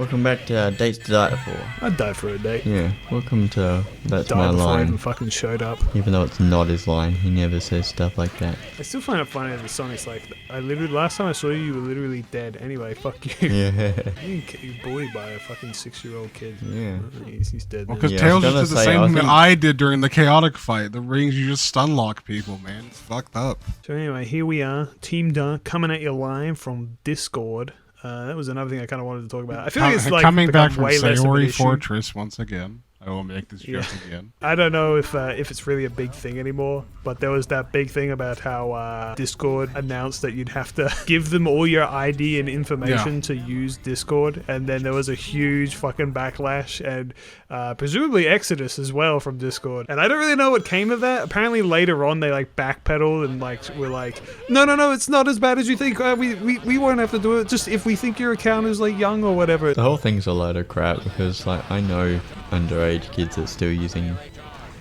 Welcome back to Dates to Die For. I'd die for a date. Yeah, welcome to That's Die My before I Line. even fucking showed up. Even though it's not his line, he never says stuff like that. I still find it funny that Sonic's like, last time I saw you, you were literally dead. Anyway, fuck you. Yeah. You're bullied by a fucking 6-year-old kid. Yeah. He's dead. Well, now. because Yeah, Tails I was just did the gonna say, same I thing that think- I did during the chaotic fight. The rings, you just stun lock people, man. It's fucked up. So anyway, here we are, Team Dark, coming at you live from Discord. That was another thing I kind of wanted to talk about. I feel like it's like coming back become from way less of an Sayori issue. Fortress once again. I will make this joke again. I don't know if it's really a big thing anymore, but there was that big thing about how Discord announced that you'd have to give them all your ID and information to use Discord, and then there was a huge fucking backlash and presumably exodus as well from Discord. And I don't really know what came of that. Apparently later on they like backpedaled and like were like, no, it's not as bad as you think. We won't have to do it. Just if we think your account is like young or whatever. The whole thing's a load of crap because, like, I know underage kids that are still using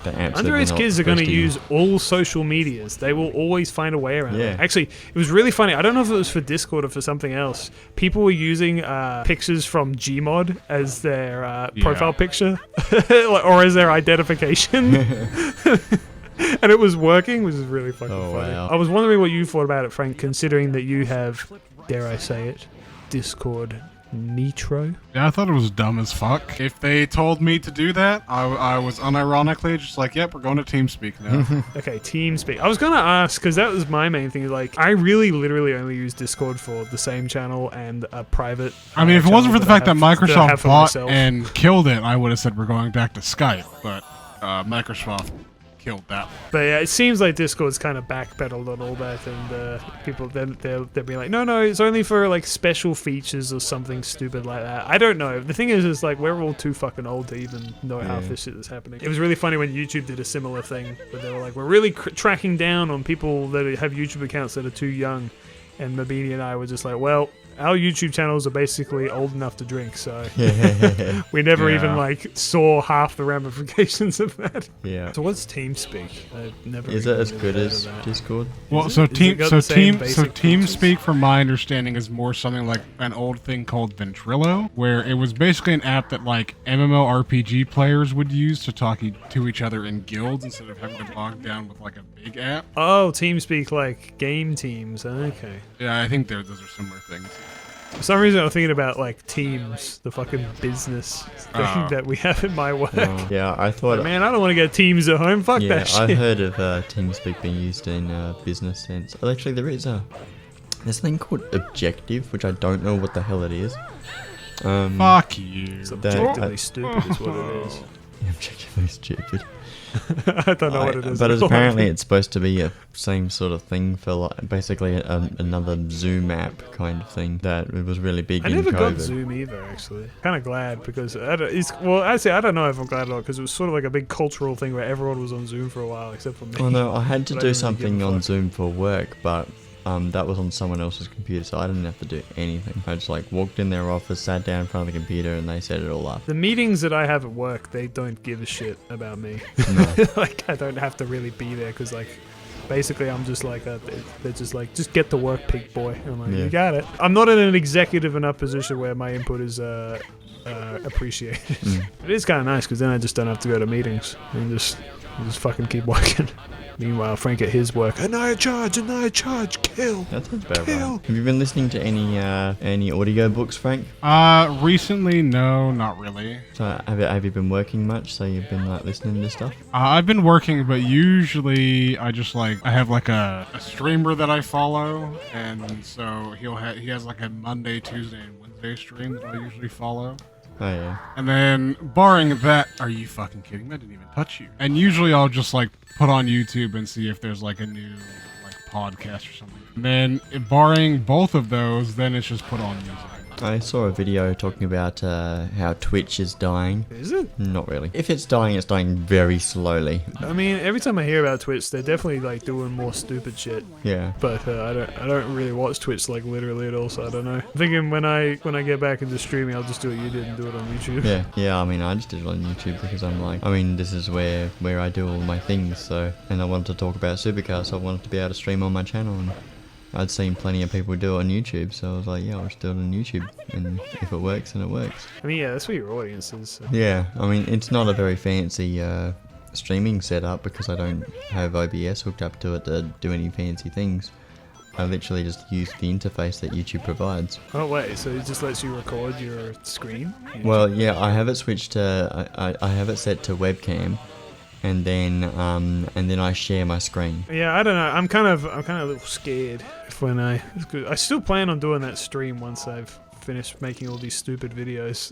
the apps. Underage kids are going to use all social medias. They will always find a way around it. Actually, it was really funny. I don't know if it was for Discord or for something else. People were using pictures from Gmod as their profile picture or as their identification. And it was working, which is really fucking funny. Wow. I was wondering what you thought about it, Frank, considering that you have, dare I say it, Discord Nitro. Yeah, I thought it was dumb as fuck. If they told me to do that, I was unironically just like, yep, we're going to TeamSpeak now. Okay, TeamSpeak. I was going to ask, because that was my main thing. Like, I really literally only use Discord for the same channel and a private I mean, if it wasn't for the fact that Microsoft bought myself. and killed it, I would have said we're going back to Skype. But Microsoft killed that one. But yeah, it seems like Discord's kind of backpedaled on all that, and people then they'll be like, no, it's only for like special features or something stupid like that. I don't know. The thing is like we're all too fucking old to even know half this shit is happening. It was really funny when YouTube did a similar thing, where they were like, we're really tracking down on people that have YouTube accounts that are too young, and Mabini and I were just like, well, our YouTube channels are basically old enough to drink, so we never even like saw half the ramifications of that. Yeah. So what's TeamSpeak? I've never. Is it as good as Discord? Well, Is so it? Has it got the same basic TeamSpeak, from my understanding, is more something like an old thing called Ventrilo, where it was basically an app that like MMORPG players would use to talk to each other in guilds instead of having to bog down with like a big app. Oh, TeamSpeak like game teams. Okay. Yeah, I think those are similar things. For some reason, I'm thinking about like Teams, the fucking business thing that we have in my work. Yeah, I thought. Man, I don't want to get Teams at home. Fuck that shit. I heard of TeamSpeak being used in business sense. Well, actually, there's a thing called Objective, which I don't know what the hell it is. Fuck you. It's objectively stupid, is what it is. Objectively stupid. I don't know what it is. But at all. apparently it's supposed to be a same sort of thing for like, basically another Zoom app kind of thing that it was really big I in never COVID. got Zoom either, actually. Kind of glad because I don't know if I'm glad at all because it was sort of like a big cultural thing where everyone was on Zoom for a while except for me. Well, no, I had to But I do didn't really something give a on fuck. Zoom for work, but that was on someone else's computer, so I didn't have to do anything. I just like walked in their office, sat down in front of the computer, and they set it all up. The meetings that I have at work, they don't give a shit about me. No. Like, I don't have to really be there because, like, basically I'm just like, they're just like, just get to work, pig boy. And I'm like, Yeah. you got it. I'm not in an executive enough position where my input is appreciated. It is kind of nice because then I just don't have to go to meetings and just fucking keep working. Meanwhile, Frank at his work, and I charge, kill. That sounds about Kill. right. Have you been listening to any audio books, Frank? Recently, no, not really. So have you been working much? So you've been like listening to stuff? I've been working, but usually I just I have like a streamer that I follow, and so he has like a Monday, Tuesday, and Wednesday stream that I usually follow. Oh yeah. And then, barring that, are you fucking kidding me? I didn't even touch you. And usually I'll just like put on YouTube and see if there's like a new like podcast or something. And then, barring both of those, then it's just put on music. I saw a video talking about how Twitch is dying. Is it? Not really. If it's dying very slowly. I mean, every time I hear about Twitch, they're definitely like doing more stupid shit. Yeah. But I don't really watch Twitch like literally at all, so I don't know. I'm thinking when I get back into streaming, I'll just do what you did and do it on YouTube. Yeah. I mean, I just did it on YouTube because I'm like, this is where I do all my things. So, and I wanted to talk about Supercars, so I wanted to be able to stream on my channel. And I'd seen plenty of people do it on YouTube, so I was like, yeah, I'll just do it on YouTube, and if it works, then it works. I mean, yeah, that's what your audience is. So. Yeah, I mean, it's not a very fancy streaming setup because I don't have OBS hooked up to it to do any fancy things. I literally just use the interface that YouTube provides. Oh wait, so it just lets you record your screen? Well, yeah, I have it switched to I have it set to webcam, and then I share my screen. Yeah, I don't know. I'm kind of a little scared when I still plan on doing that stream once I've finished making all these stupid videos.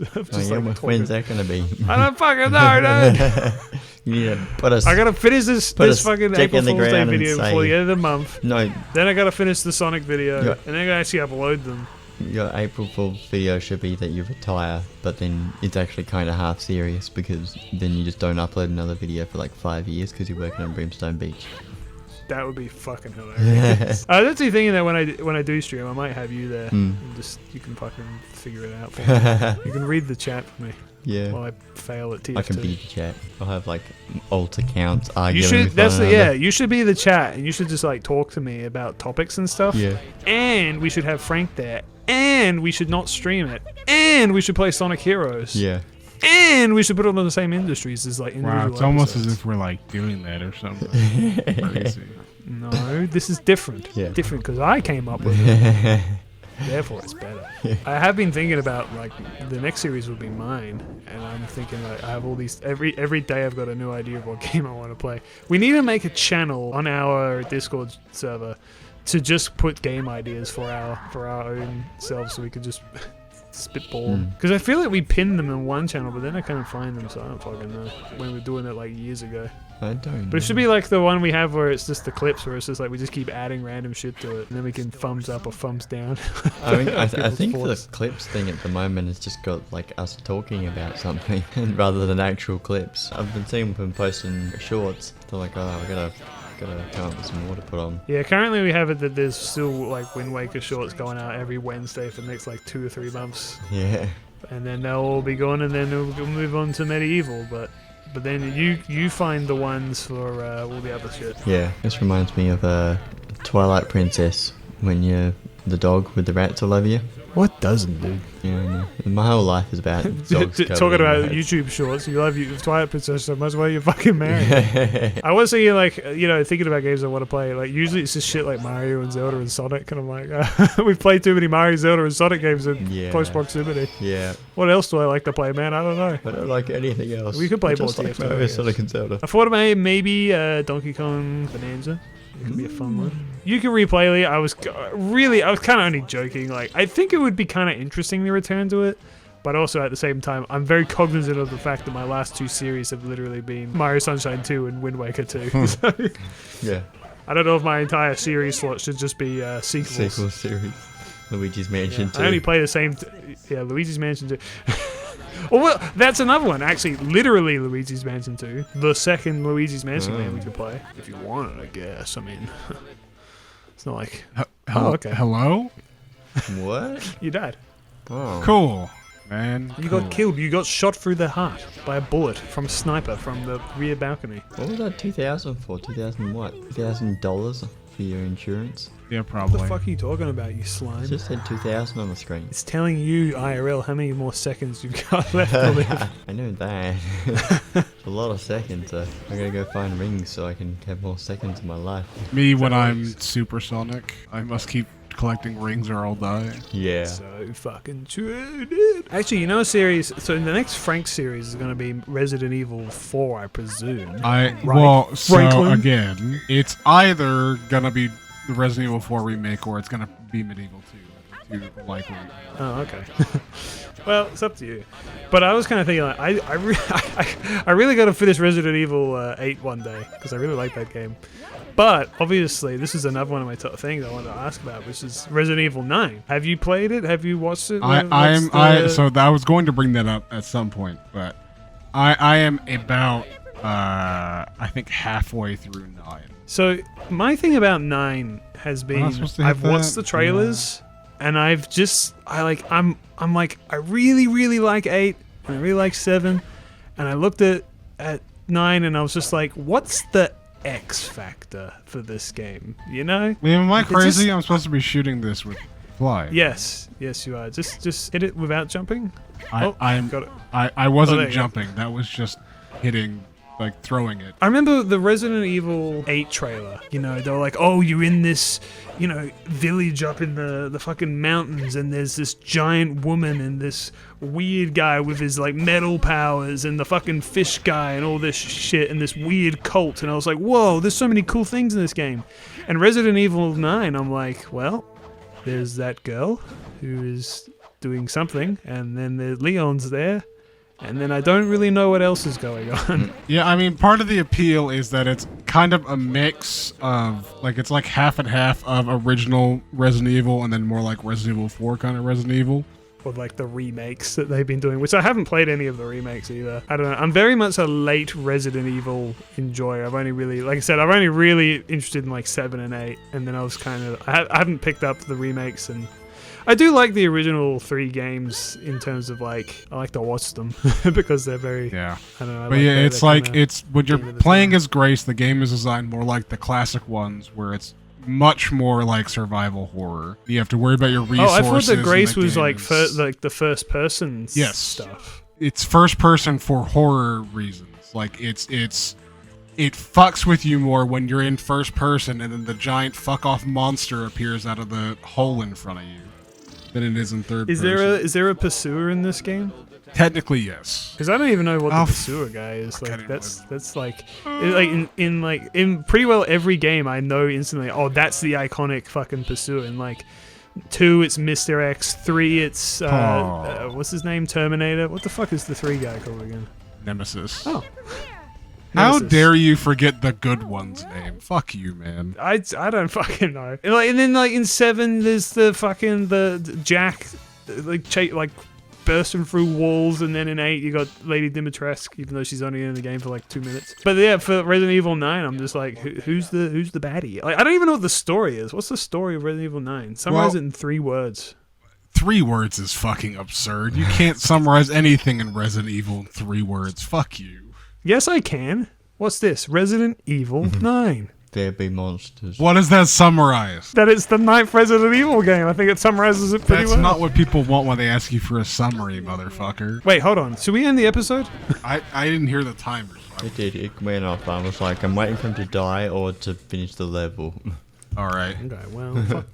When's that gonna be? I don't fucking know, dude. You need to put us. I gotta finish this fucking April Fool's Day video before the end of the month. No. Then I gotta finish the Sonic video, and then I gotta actually upload them. Your April Fool's video should be that you retire, but then it's actually kind of half serious because then you just don't upload another video for like 5 years because you're working on Brimstone Beach. That would be fucking hilarious. That's the thing that when I do stream, I might have you there. And just you can fucking figure it out for me. You can read the chat for me. Yeah. While I fail at TF2. I can be the chat. I'll have like alt accounts arguing. You should. With one another. Yeah. You should be the chat, and you should just like talk to me about topics and stuff. Yeah. And we should have Frank there, and we should not stream it, and we should play Sonic Heroes. Yeah. And we should put it on the same industries as like individual Wow, it's almost episodes. as if we're like doing that or something. Crazy. No, this is different. Yeah. Different because I came up with it. Therefore, it's better. I have been thinking about like the next series will be mine, and I'm thinking like I have all these every day I've got a new idea of what game I want to play. We need to make a channel on our Discord server to just put game ideas for our own selves, so we could just spitball. Because I feel like we pinned them in one channel, but then I can't find them, so I don't fucking know when we were doing it like years ago. I don't. But it should be like the one we have where it's just the clips, where it's just like we just keep adding random shit to it, and then we can thumbs up or thumbs down. I mean, I think the clips thing at the moment has just got like us talking about something rather than actual clips. I've been seeing them posting shorts. They're like, oh, I gotta come up with some more to put on. Yeah, currently we have it that there's still like Wind Waker shorts going out every Wednesday for the next like 2 or 3 months. Yeah. And then they'll all be gone, and then we'll move on to Medieval, but then you find the ones for all the other shit. Yeah, this reminds me of Twilight Princess when you're the dog with the rats all over you. What doesn't, dude? Yeah, I know. My whole life is about dogs Talking covered in about rats. YouTube shorts, you love Twilight Princess so much, why are you fucking married? I was thinking like, thinking about games I want to play. Like usually it's just shit like Mario and Zelda and Sonic, and I'm like, we've played too many Mario, Zelda, and Sonic games in close proximity. Yeah. What else do I like to play, man? I don't know. I don't like anything else. We could play I just more like TF2, I Mario, guess. Sonic and Zelda. I thought about maybe Donkey Kong Bonanza. It could be a fun one. You can replay it. I was kind of only joking. Like, I think it would be kind of interesting to return to it, but also at the same time, I'm very cognizant of the fact that my last 2 series have literally been Mario Sunshine 2 and Wind Waker 2. So, Yeah. I don't know if my entire series slot should just be sequels. Sequel series. Luigi's Mansion 2. I only play the same. Luigi's Mansion 2. Oh, well, that's another one. Actually, literally Luigi's Mansion 2. The second Luigi's Mansion game we could play. If you want it, I guess. I mean, it's not like... okay. Hello? What? You died. Oh. Cool, man. You got killed. You got shot through the heart by a bullet from a sniper from the rear balcony. What was that 2000 for? 2000 what? $2,000 for your insurance? Yeah, What probably. the fuck are you talking about, you slime? It just said 2000 on the screen. It's telling you, IRL, how many more seconds you've got left to live. I know that. It's a lot of seconds. I gotta go find rings so I can have more seconds in my life. Me when I'm Supersonic, I must keep collecting rings or I'll die. Yeah. So fucking true, dude. Actually, a series... So the next Frank series is going to be Resident Evil 4, I presume. Well, so Franklin? again, it's either gonna be the Resident Evil 4 remake or it's gonna be Medieval 2. Two likely. Oh, okay. Well, it's up to you. But I was kind of thinking, like, I really got to finish Resident Evil 8 one day, because I really like that game. But, obviously, this is another one of my top things I wanted to ask about, which is Resident Evil 9. Have you played it? Have you watched it? So I was going to bring that up at some point, but I am about, I think halfway through 9. So, my thing about 9 has been, Am I supposed to hit I've watched that? the trailers, and I've just, I really, really like 8, and I really like 7, and I looked at 9, and I was just like, what's the X factor for this game, you know? Liam, am I It's crazy? just- I'm supposed to be shooting this with fly. Yes, you are. Just hit it without jumping. I'm Got it. I there wasn't you go. jumping. That was just hitting, like throwing it. I remember the Resident Evil 8 trailer. You know, they were like, oh, you're in this, you know, village up in the fucking mountains, and there's this giant woman and this weird guy with his, like, metal powers, and the fucking fish guy and all this shit, and this weird cult. And I was like, whoa, there's so many cool things in this game. And Resident Evil 9, I'm like, well, there's that girl who is doing something, and then the Leon's there. And then I don't really know what else is going on. Yeah, I mean, part of the appeal is that it's kind of a mix of, like, it's like half and half of original Resident Evil and then more like Resident Evil 4 kind of Resident Evil. Or like the remakes that they've been doing, which I haven't played any of the remakes either. I don't know. I'm very much a late Resident Evil enjoyer. I've only really, like I said, I'm only really interested in like 7 and 8. And then I was kind of, I haven't picked up the remakes, and I do like the original 3 games in terms of like, I like to watch them because they're very, Yeah. I don't know. I But yeah, they're it's like, kinda it's when you're game of the playing time. as Grace, the game is designed more like the classic ones where it's much more like survival horror. You have to worry about your Oh, resources. I thought that and Grace the was game like is- like the first person Yes. stuff. It's first person for horror reasons. Like it fucks with you more when you're in first person and then the giant fuck off monster appears out of the hole in front of you than it is in third Is person. there a pursuer in this game? Technically, yes. Because I don't even know what Oh, the pursuer guy is. I can't Like even that's like in pretty well every game I know instantly. Oh, that's the iconic fucking pursuer. In like 2, it's Mr. X. 3, it's what's his name? Terminator. What the fuck is the 3 guy called again? Nemesis. Oh, How Nemesis. dare you forget the good one's name? Fuck you, man. I don't fucking know. And then like in 7, there's the fucking the Jack, like bursting through walls, and then in 8 you got Lady Dimitrescu, even though she's only in the game for like 2 minutes. But yeah, for Resident Evil 9, I'm just like, who's the baddie? Like, I don't even know what the story is. What's the story of Resident Evil 9? Summarize it in 3 words. 3 words is fucking absurd. You can't summarize anything in Resident Evil in 3 words. Fuck you. Yes, I can. What's this? Resident Evil 9. There be monsters. What does that summarize? That it's the 9th Resident Evil game. I think it summarizes it pretty That's well. not what people want when they ask you for a summary, motherfucker. Wait, hold on. Should we end the episode? I didn't hear the timer. It did. It went off. I was like, I'm waiting for him to die or to finish the level. All right. Okay, well, fuck.